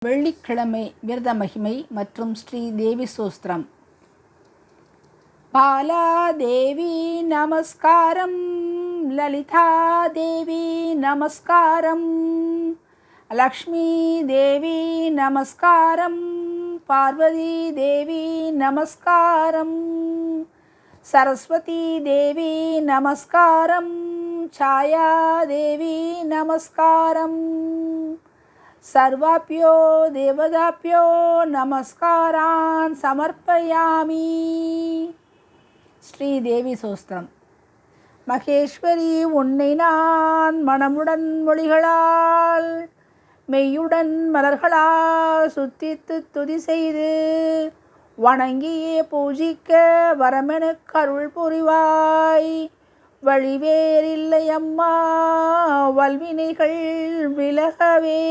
வெள்ளிக்கிழமை விரத மகிமை மற்றும் ஸ்ரீ தேவி சோஸ்திரம். பாலா தேவி நமஸ்காரம், லலிதா தேவி நமஸ்காரம், லக்ஷ்மி தேவி நமஸ்காரம், பார்வதி தேவி நமஸ்காரம், சரஸ்வதி தேவி நமஸ்காரம், சாயா தேவி நமஸ்காரம், सर्वाभ्यो देवताभ्यो நமஸ்காரான் சமர்ப்பயாமி. ஸ்ரீ தேவி சோஸ்திரம். மகேஸ்வரி, உன்னை நான் மனமுடன் மொழிகளால் மெய்யுடன் மலர்களால் சுத்தித்து துதி செய்து வணங்கியே பூஜிக்க வரமெனுக்கு அருள் புரிவாய். வழிவேறில்லை அம்மா, வல்வினைகள் விலகவே.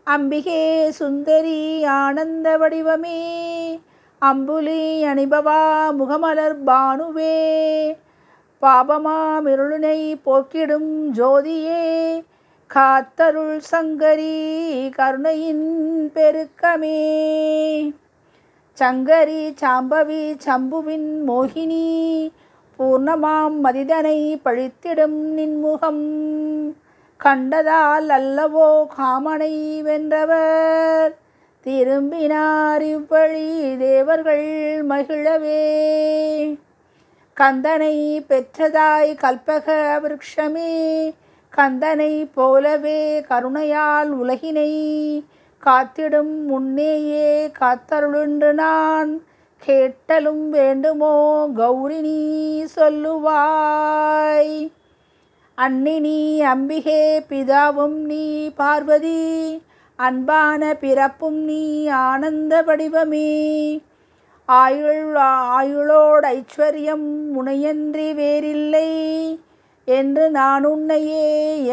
அம்பிகே சுந்தரி ஆனந்த வடிவமே, அம்புலி அணிபவா முகமலர் பானுவே, பாபமாமிருளினை போக்கிடும் ஜோதியே, காத்தருள் சங்கரி கருணையின் பெருக்கமே. சங்கரி சாம்பவி சம்புவின் மோகினி, பூர்ணமாம் மதிதனை பழித்திடும் நின்முகம் கண்டதால் அல்லவோ காமனை வென்றவர் திரும்பினார் இவ்வழி தேவர்கள் மகிழவே. கந்தனை பெற்றதாய் கல்பக விருட்சமே, கந்தனை போலவே கருணையால் உலகினை காத்திடும் முன்னேயே காத்தருளென்று நான் கேட்டலும் வேண்டுமோ கௌரி நீ சொல்லுவாய். அன்னி நீ அம்பிகே, பிதாவும் நீ பார்வதி, அன்பான பிறப்பும் நீ ஆனந்த வடிவமே. ஆயுளோடு ஐஸ்வர்யம் உனையன்றி வேறில்லை என்று நான் உன்னையே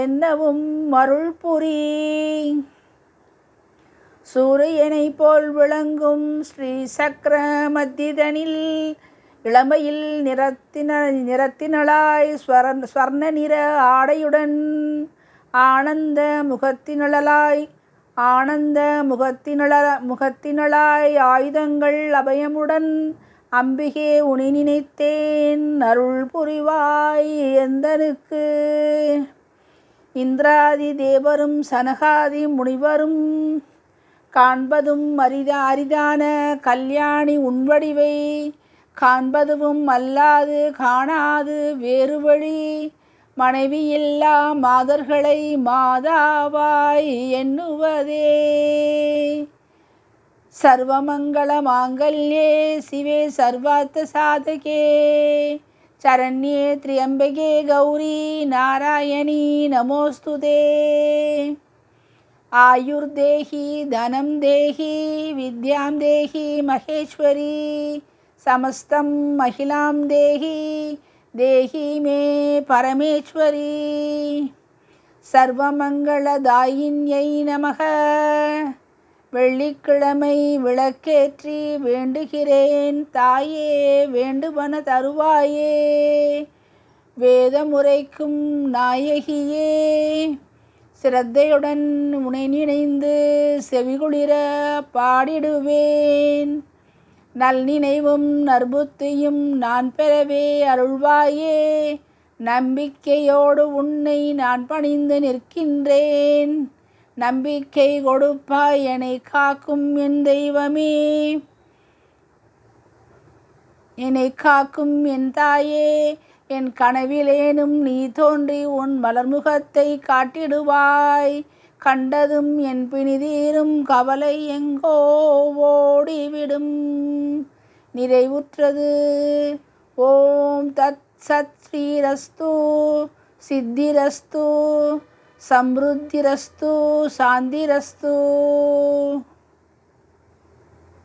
என்னவும் அருள் புரி. சூரியனை போல் விளங்கும் ஸ்ரீ சக்கர மத்திதனில் இளமையில் நிறத்தினளாய் ஸ்வர்ண நிற ஆடையுடன் ஆனந்த முகத்தினளாய் ஆயுதங்கள் அபயமுடன் அம்பிகே உனை நினைத்தேன் அருள் புரிவாய் எந்தனுக்கு. இந்திராதி தேவரும் சனகாதி முனிவரும் காண்பதும் அரிதான கல்யாணி உன்வடிவை காண்பதுவும் அல்லாது காணாது வேறு வழி மனைவியில்லா மாதர்களை மாதாவாய் எண்ணுவதே. சர்வமங்கள மாங்கல்யே சிவே சர்வார்த்த சாதகே, சரண்யே திரியம்பகே கௌரி நாராயணி நமோஸ்துதே. आयुर्देहि धनं देहि विद्यां देहि महेश्वरी, समस्तं महिलां देहि देहि मे परमेश्वरी. सर्वमङ्गलदायिन्यै नमः. வெள்ளிக்கிழமை விளக்கேற்றி வேண்டுகிறேன் தாயே, வேண்டுவன தருவாயே. வேதமுரைக்கும் நாயகியே, சிரத்தையுடன் உனை நினைந்து செவிகுளிர பாடிடுவேன். நல்நினைவும் நற்புத்தியும் நான் பெறவே அருள்வாயே. நம்பிக்கையோடு உன்னை நான் பணிந்து நிற்கின்றேன். நம்பிக்கை கொடுப்பாய் என்னை காக்கும் என் தெய்வமே. என்னை காக்கும் என் தாயே, என் கனவிலேனும் நீ தோன்றி உன் மலர்முகத்தை காட்டிடுவாய். கண்டதும் என் பிணிதீரும் கவலை எங்கோ ஓடிவிடும். நிறைவுற்றது. ஓம் தத் சத் ஸ்ரீரஸ்து, சித்திரஸ்து, சம்ருத்திரஸ்து, சாந்திரஸ்து.